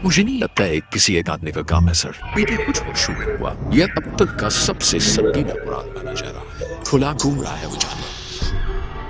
मुझे नहीं लगता है किसी एक आदमी का काम है सर। बीते कुछ वर्षों में हुआ यह अब तक का सबसे संगीन अपराध माना जा रहा है। खुला घूम रहा है वो जानवर।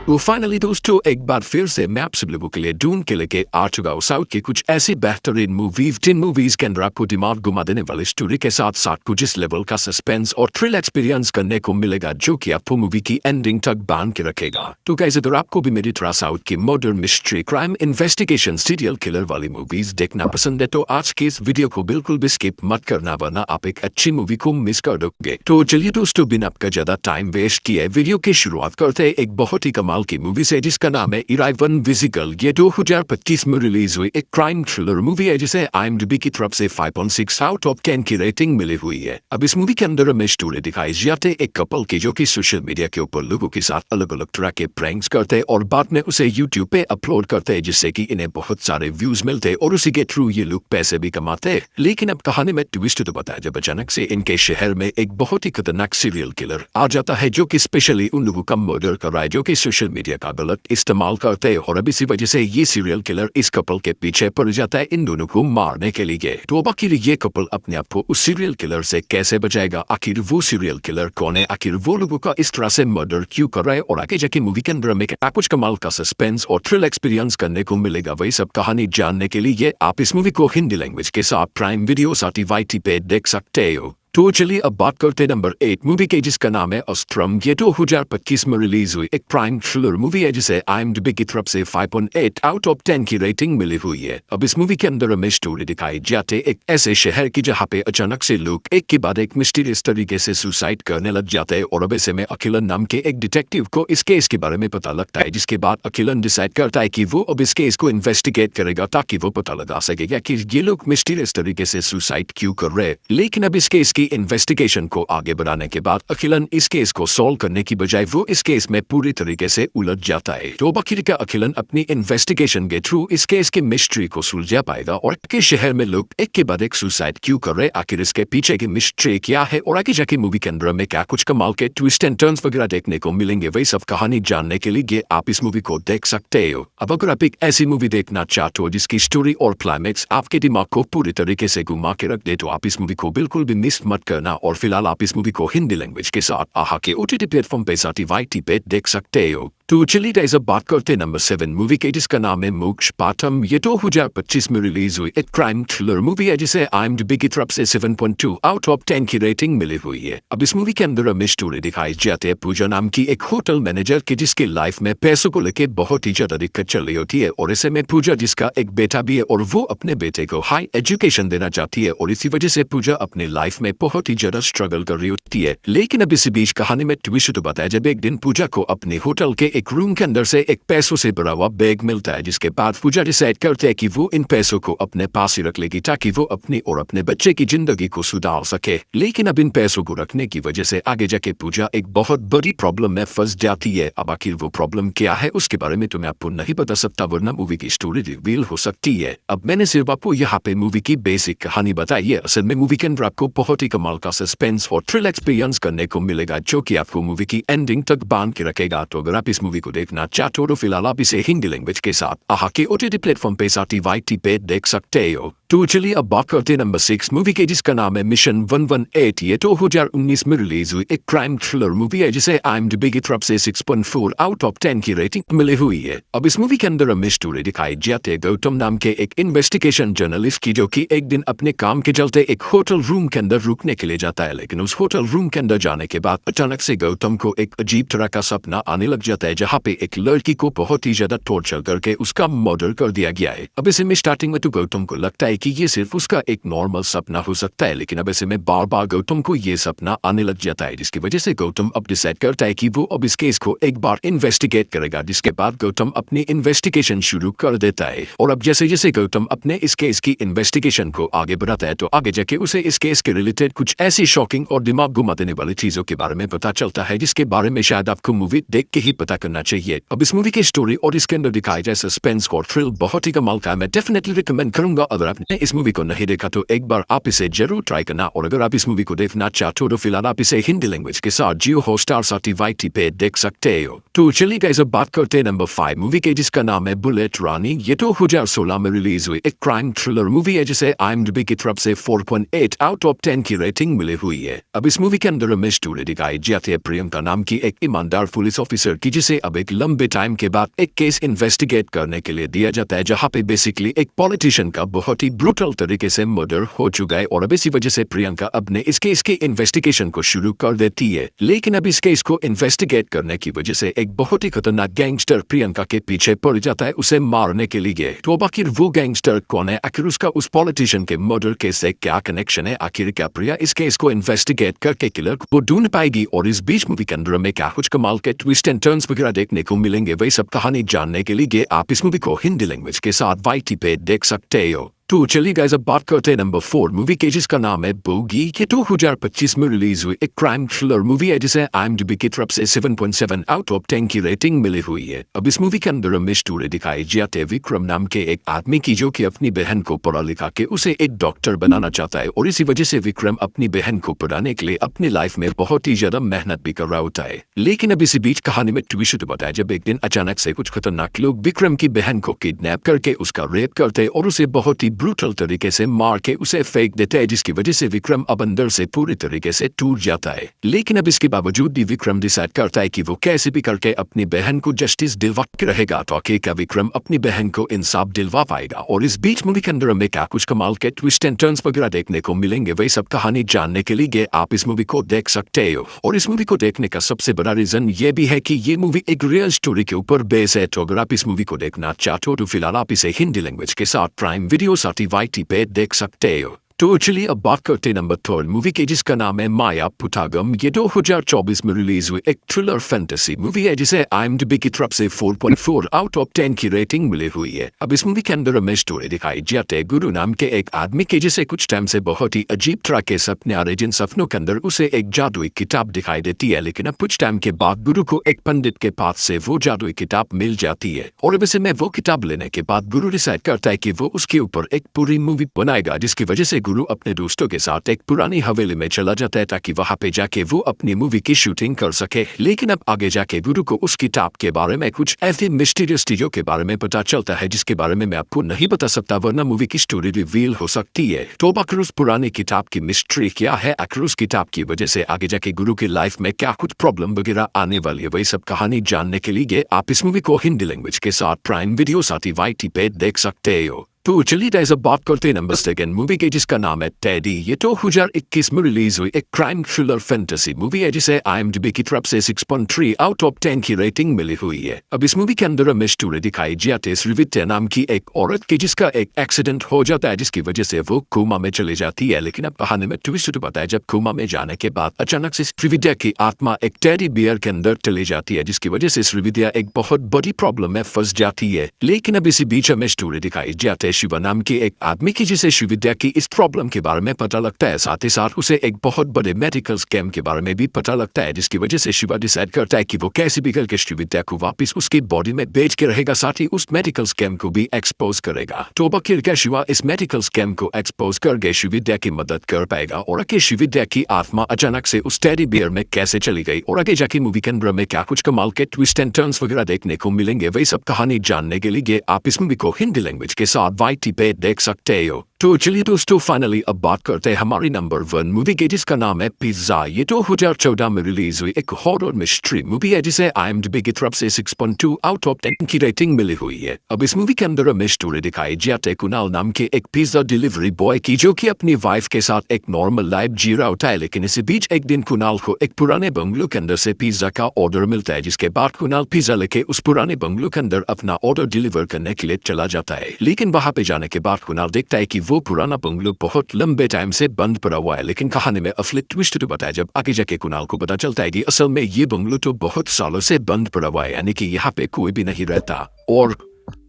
वो फाइनली दोस्तों एक बार फिर से मैं आप सब लोगों के लिए ढूंढ के लेके आ चुका हूँ साउथ की कुछ ऐसी बेहतरीन मूवीज जिन मूवीज के अंदर आपको दिमाग घुमा देने वाली स्टोरी के साथ साथ कुछ इस लेवल का सस्पेंस और थ्रिल एक्सपीरियंस करने को मिलेगा जो कि आपको मूवी की एंडिंग तक बांध के रखेगा। तो गाइस अगर आपको भी मेरी तरह साउथ की murder mystery crime investigation serial killer वाली मूवीज देखना पसंद है तो आज के इस वीडियो को बिल्कुल भी स्किप मत करना वरना आप एक अच्छी मूवी को मिस कर दोगे। तो चलिए दोस्तों बिना आपका ज्यादा टाइम वेस्ट किए वीडियो की शुरुआत करते हैं एक बहुत ही कमाल की मूवी से जिसका नाम है इराइवन विजिकल। ये 2025 में रिलीज हुई एक क्राइम थ्रिलर मूवी है जिसे IMDb की तरफ से 5.6 आउट ऑफ 10 की रेटिंग मिली हुई है। अब इस मूवी के अंदर हमें स्टोरी दिखाई जाती है एक कपल की जो कि सोशल मीडिया के ऊपर लोगों के साथ अलग अलग तरह के प्रैंक्स करते हैं और बाद में उसे यूट्यूब पे अपलोड करते हैं जिससे कि इन्हें बहुत सारे व्यूज मिलते और उसी के थ्रू ये लोग पैसे भी कमाते हैं। लेकिन अब कहानी में ट्विस्ट तो बताया जब अचानक से इनके शहर में एक बहुत ही खतरनाक सीरियल किलर आ जाता है जो कि स्पेशली उन लोगों का मर्डर कर रहा है जो कि सोशल मीडिया का गलत इस्तेमाल करते हैं और अब इसी वजह से ये सीरियल किलर इस कपल के पीछे पड़ जाता है इन दोनों को मारने के लिए। तो अब आखिर ये कपल अपने आप को उस सीरियल किलर से कैसे बचाएगा, आखिर वो सीरियल किलर कौन है, आखिर वो लोगों का इस तरह से मर्डर क्यों कर रहा है और आगे जाके मूवी के अंदर में कुछ कमाल का सस्पेंस और थ्रिल एक्सपीरियंस करने को मिलेगा। वही सब कहानी जानने के लिए आप इस मूवी को हिंदी लैंग्वेज के साथ प्राइम वीडियो साटी पे देख सकते हो। तो चलिए अब बात करते नंबर 8 मूवी के जिसका नाम है अस्त्रम। ये 2025 में रिलीज हुई एक क्राइम थ्रिलर मूवी है जिसे IMDb की तरफ से 5.8 आउट ऑफ 10 की रेटिंग मिली हुई है। अब इस मूवी के अंदर हमें स्टोरी दिखाई जाती है एक ऐसे शहर की जहाँ पे अचानक से लोग एक के बाद एक मिस्टीरियस तरीके से सुसाइड करने लग जाते हैं और अब ऐसे में अखिलन नाम के एक डिटेक्टिव को इस केस के बारे में पता लगता है जिसके बाद अखिलन डिसाइड करता है कि वो अब इस केस को इन्वेस्टिगेट करेगा ताकि वो पता लगा सकेगा कि ये लोग मिस्टीरियस तरीके से सुसाइड क्यों कर रहे हैं। लेकिन अब इस केस की इन्वेस्टिगेशन को आगे बढ़ाने के बाद अखिलन इस केस को सॉल्व करने की बजाय वो इस केस में पूरी तरीके से उलझ जाता है। तो आखिर का अखिलन अपनी इन्वेस्टिगेशन के थ्रू इस केस की मिस्ट्री को सुलझा पाएगा और के शहर में लोग एक के बाद एक सुसाइड क्यों कर रहे, आखिर इसके पीछे की मिस्ट्री क्या है और आगे जाके मूवी के अंदर में क्या कुछ कमाल के ट्विस्ट एंड टर्न्स वगैरह देखने को मिलेंगे। वही सब कहानी जानने के लिए आप इस मूवी को देख सकते हो। अब अगर आप एक ऐसी मूवी देखना चाहते हो जिसकी स्टोरी और क्लाइमेक्स आपके दिमाग को पूरी तरीके से घुमा के रख दे तो आप इस मूवी को बिल्कुल भी मिस मत करना। और फिलहाल आप इस मूवी को हिंदी लैंग्वेज के साथ आहा के OTT प्लेटफॉर्म पे साटी पे देख सकते हो। तो चलिए गाइस अब बात करते हैं नंबर 7 मूवी के जिसका नाम है मोक्ष पाठम। ये 2025 में रिलीज हुई एक क्राइम थ्रिलर मूवी है जिसे IMDb की तरफ से 7.2 आउट ऑफ 10 की रेटिंग मिली हुई है। अब इस मूवी के अंदर हमें स्टोरी दिखाई जाती है पूजा नाम की एक होटल मैनेजर की जिसकी लाइफ में पैसों को लेकर बहुत ही ज्यादा दिक्कत चल रही होती है और ऐसे में पूजा जिसका एक बेटा भी है और वो अपने बेटे को हाई एजुकेशन देना चाहती है और इसी वजह से पूजा अपनी लाइफ में बहुत ही ज्यादा स्ट्रगल कर रही होती है। लेकिन अब इसी बीच कहानी में ट्विस्ट तो बताया जब एक दिन पूजा को अपने होटल के एक रूम के अंदर से एक पैसों से भरा हुआ बैग मिलता है जिसके बाद पूजा डिसाइड करते हैं कि वो इन पैसों को अपने पास ही रख लेगी ताकि वो अपनी और अपने बच्चे की जिंदगी को सुधार सके। लेकिन अब इन पैसों को रखने की वजह से आगे जाके पूजा एक बहुत बड़ी प्रॉब्लम में फंस जाती है। अब आखिर वो प्रॉब्लम क्या है उसके बारे में तो मैं आपको नहीं बता सकता वरना मूवी की स्टोरी रिवील हो सकती है। अब मैंने सिर्फ आपको यहाँ पे मूवी की बेसिक कहानी बताई है। असल में मूवी के अंदर आपको बहुत ही कमाल का सस्पेंस और थ्रिल एक्सपीरियंस करने को मिलेगा जो कि आपको मूवी की एंडिंग तक बांध के रखेगा। तो अगर आप इस मूवी को देखना चाहते हो तो फिलहाल आप इसे हिंदी लैंग्वेज के साथ आहा के OTT प्लेटफॉर्म पे साटी पे देख सकते हो। तो चलिए अब बात करते हैं नंबर 6 मूवी के जिसका नाम है मिशन 118। ये 2019 में रिलीज हुई एक क्राइम थ्रिलर मूवी है जिसे IMDb की तरफ से 6.4 आउट ऑफ 10 की रेटिंग मिली हुई है। अब इस मूवी के अंदर हमें स्टोरी दिखाई जाती है गौतम नाम के एक इन्वेस्टिगेशन जर्नलिस्ट की जो कि एक दिन अपने काम के चलते एक होटल रूम के अंदर रुकने के लिए जाता है। लेकिन उस होटल रूम के अंदर जाने के बाद अचानक से गौतम को एक अजीब तरह का सपना आने लग जाता है जहाँ पे एक लड़की को बहुत ही ज्यादा टॉर्चर करके उसका मर्डर कर दिया गया है। अब इसे में स्टार्टिंग में तो गौतम को लगता है कि ये सिर्फ उसका एक नॉर्मल सपना हो सकता है लेकिन अब ऐसे में बार बार गौतम को ये सपना आने लग जाता है जिसकी वजह से गौतम अब डिसाइड करता है कि वो अब इस केस को एक बार इन्वेस्टिगेट करेगा। जिसके बाद गौतम अपनी इन्वेस्टिगेशन शुरू कर देता है और अब जैसे जैसे गौतम अपने इस केस की इन्वेस्टिगेशन को आगे बढ़ाता है तो आगे जाके उसे इस केस के रिलेटेड कुछ ऐसी शॉकिंग और दिमाग घुमा देने वाली चीजों के बारे में पता चलता है जिसके बारे में शायद आपको मूवी देख के ही पता करना चाहिए। अब इस मूवी की स्टोरी और इसके अंदर दिखाई जाए सस्पेंस और थ्रिल बहुत ही कमाल का है। मैं डेफिनेटली रिकमेंड करूंगा अगर आपने आपने इस मूवी को नहीं देखा तो एक बार आप इसे जरूर ट्राई करना, और अगर आप इस मूवी को देखना चाहते हो तो फिलहाल आप इसे हिंदी लैंग्वेज के साथ जियो हॉटस्टार साटी पे देख सकते हो। तो चलिए गाइस, अब बात करते हैं नंबर 5 मूवी के, जिसका नाम है बुलेट रानी। ये 2016 में रिलीज हुई एक क्राइम थ्रिलर मूवी है जिसे IMDb की तरफ से 4.8 आउट ऑफ 10 की रेटिंग मिली हुई है। अब इस मूवी के अंदर हमें स्टोरी दिखाई जाती है प्रियंका नाम की एक ईमानदार पुलिस ऑफिसर की, जिसे अब एक लंबे टाइम के बाद एक केस इन्वेस्टिगेट करने के लिए दिया जाता है, जहां पे बेसिकली एक पॉलिटिशियन का बहुत ही ब्रूटल तरीके से मर्डर हो चुका है। और अब इसी वजह से प्रियंका अब ने इस केस के इन्वेस्टिगेशन को शुरू कर देती है। लेकिन अब इस केस को इन्वेस्टिगेट करने की वजह से एक बहुत ही खतरनाक गैंगस्टर प्रियंका के पीछे पड़ जाता है उसे मारने के लिए। तो अब आखिर वो गैंगस्टर कौन है, आखिर उसका उस पॉलिटिशियन के मर्डर केस से क्या कनेक्शन है, आखिर क्या प्रिया इस केस को इन्वेस्टिगेट करके किलर को ढूंढ पाएगी, और इस बीच मूवी के अंदर में क्या कुछ कमाल के ट्विस्ट एंड टर्न्स वगैरह देखने को मिलेंगे, वही सब कहानी जानने के लिए आप इस मूवी को हिंदी लैंग्वेज के साथ YT पे देख सकते हो। तो चलिए गाइस, अब बात करते हैं नंबर 4 मूवी के, जिसका नाम है बोगी। ये 2025 में रिलीज हुई एक क्राइम थ्रिलर मूवी है जिसे IMDb की तरफ से 7.7 आउट ऑफ 10 की रेटिंग मिली हुई है। अब इस मूवी के अंदर हमें स्टोरी दिखाई जाती है विक्रम नाम के एक आदमी की, जो कि अपनी बहन को पढ़ा लिखा के उसे एक डॉक्टर बनाना चाहता है, और इसी वजह से विक्रम अपनी बहन को पढ़ाने के लिए अपनी लाइफ में बहुत ही ज्यादा मेहनत भी कर रहा होता है। लेकिन अब इसी बीच कहानी में ट्विस्ट होता है जब एक दिन अचानक से कुछ खतरनाक लोग विक्रम की बहन को किडनैप करके उसका रेप करते और उसे बहुत ही ब्रूटल तरीके से मार के उसे फेंक देते हैं, जिसकी वजह से विक्रम अब अंदर से पूरी तरीके से टूट जाता है। लेकिन अब इसके बावजूद भी विक्रम डिसाइड करता है कि वो कैसे भी करके अपनी बहन को जस्टिस दिलवा के रहेगा, तो आखिरकार विक्रम अपनी बहन को इंसाफ दिलवा पाएगा। और इस बीच मूवी के अंदर में क्या कुछ कमाल के ट्विस्ट एंड टर्न्स वगैरह देखने को मिलेंगे, वही सब कहानी जानने के लिए आप इस मूवी को देख सकते हो। और इस मूवी को देखने का सबसे बड़ा रीजन ये भी है कि ये मूवी एक रियल स्टोरी के ऊपर बेस है। तो अगर आप इस मूवी को देखना चाहते हो तो फिलहाल आप इसे हिंदी लैंग्वेज के साथ प्राइम वीडियो साथी YT पे देख सकते हो। तो चलिए अब बात करते नंबर 3 मूवी के, जिसका नाम है माया पुतागम। ये 2024 में रिलीज हुई एक थ्रिलर फैंटेसी मूवी है जिसे IMDb की तरफ से 4.4 आउट ऑफ 10 की रेटिंग मिली हुई है। अब इस मूवी के अंदर हमें स्टोरी दिखाई जाती है गुरु नाम के एक आदमी के, जिसे कुछ टाइम से बहुत ही अजीब तरह के सपने आ रहे, जिन सपनों के अंदर उसे एक जादुई किताब दिखाई देती है। लेकिन अब कुछ टाइम के बाद गुरु को एक पंडित के पास से वो जादुई किताब मिल जाती है, और अब इसे में वो किताब लेने के बाद गुरु डिसाइड करता है कि वो उसके ऊपर एक पूरी मूवी बनाएगा, जिसकी वजह से गुरु अपने दोस्तों के साथ एक पुरानी हवेली में चला जाता है ताकि वहां पे जाके वो अपनी मूवी की शूटिंग कर सके। लेकिन अब आगे जाके गुरु को उस किताब के बारे में कुछ ऐसी मिस्टीरियस चीजों के बारे में पता चलता है जिसके बारे में मैं आपको नहीं बता सकता, वरना मूवी की स्टोरी रिवील हो सकती है। तो आखिर उस पुरानी किताब की मिस्ट्री क्या है, आखिर उस किताब की वजह से आगे जाके गुरु की लाइफ में क्या कुछ प्रॉब्लम वगैरह आने वाली है, वही सब कहानी जानने के लिए आप इस मूवी को हिंदी लैंग्वेज के साथ प्राइम वीडियो साथी YT पे देख सकते हो। तो चलिए गाइस, अब बात करते हैं नंबर 2 मूवी के, जिसका नाम है टेडी। ये 2021 में रिलीज हुई एक क्राइम थ्रिलर फैंटेसी मूवी है जिसे IMDb की तरफ से 6.3 आउट ऑफ 10 की रेटिंग मिली हुई है। अब इस मूवी के अंदर हमें स्टोरी दिखाई जाती है श्रीविद्या नाम की एक औरत की, जिसका एक एक्सीडेंट हो जाता है, जिसकी वजह से वो कोमा में चली जाती है। लेकिन अब कहानी में ट्विस्ट होता है जब कोमा में जाने के बाद अचानक से श्रीविद्या की आत्मा एक टेडी बियर के अंदर चली जाती है, जिसकी वजह से श्रीविद्या एक बहुत बड़ी प्रॉब्लम में फंस जाती है। लेकिन अब इसी बीच हमें स्टोरी दिखाई जाती है शिवा नाम के एक आदमी की, जिसे श्रीविद्या की इस प्रॉब्लम के बारे में पता लगता है। साथ ही साथ उसे एक बहुत बड़े मेडिकल स्कैम के बारे में भी पता लगता है, जिसकी वजह से शिवा डिसाइड करता है कि वो कैसे भी करके श्रीविद्या को वापस उसकी बॉडी में बेच के रहेगा, साथ ही उस मेडिकल स्कैम को भी एक्सपोज करेगा। तो आखिरकार शिवा इस मेडिकल स्कैम को एक्सपोज करके श्रीविद्या की मदद कर पाएगा। और आखिर श्रीविद्या की आत्मा अचानक से उस टेडी बियर में कैसे चली गई, और आगे जाके मूवी के अंदर में क्या कुछ कमाल के ट्विस्ट एंड टर्न्स वगैरह देखने को मिलेंगे, वही सब कहानी जानने के लिए आप इस मूवी को हिंदी लैंग्वेज के साथ YT पे देख सकते हो। तो चलिए दोस्तों, फाइनली अब बात करते हैं हमारी नंबर 1 मूवी के, जिसका नाम है पिज्जा। ये 2014 में रिलीज हुई एक हॉरर मिस्ट्री मूवी है जिसे IMDb की तरफ से 6.2 आउट ऑफ 10 की रेटिंग मिली हुई है। अब इस मूवी के अंदर हमें स्टोरी दिखाई जाती है कुणाल नाम के एक पिज्जा डिलीवरी बॉय की, जो कि अपनी वाइफ के साथ एक नॉर्मल लाइफ जी रहा होता है। लेकिन इसी बीच एक दिन कुणाल को एक पुराने बंगलो के अंदर से पिज्जा का ऑर्डर मिलता है, जिसके बाद कुणाल पिज्जा लेके उस पुराने बंगलो के अंदर अपना ऑर्डर डिलीवर करने के लिए चला जाता है। लेकिन वहां पे जाने के बाद कुणाल देखता है कि वो पुराना बंगलो बहुत लंबे टाइम से बंद पड़ा हुआ है। लेकिन कहानी में असली ट्विस्ट तो बताया जब आगे जाके कुणाल को पता चलता है कि असल में ये बंगलो तो बहुत सालों से बंद पड़ा हुआ है, यानी कि यहाँ पे कोई भी नहीं रहता। और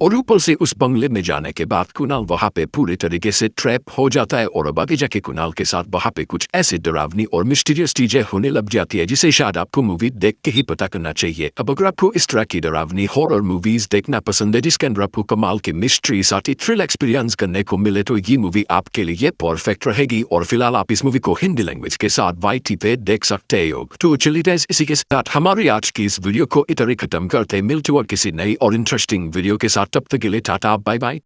और ऊपर से उस बंगले में जाने के बाद कुणाल वहां पे पूरे तरीके से ट्रैप हो जाता है और अब आगे जाके कुणाल के साथ वहां पे कुछ ऐसे डरावनी और मिस्टीरियस चीजें होने लग जाती है जिसे शायद आपको मूवी देख के ही पता करना चाहिए। अब अगर आपको इस तरह की डरावनी हॉरर मूवीज देखना पसंद है जिसके अंदर आपको कमाल के मिस्ट्री साथ ही थ्रिल एक्सपीरियंस करने को मिले तो ये मूवी आपके लिए परफेक्ट रहेगी। और फिलहाल आप इस मूवी को हिंदी लैंग्वेज के साथ YT पे देख सकते हो। तो चलिए गाइस, इसी के साथ हमारी आज की इस वीडियो को इधर ही खत्म करते, मिलते और किसी नई और इंटरेस्टिंग वीडियो के साथ। तब तक के लिए टाटा बाय बाय।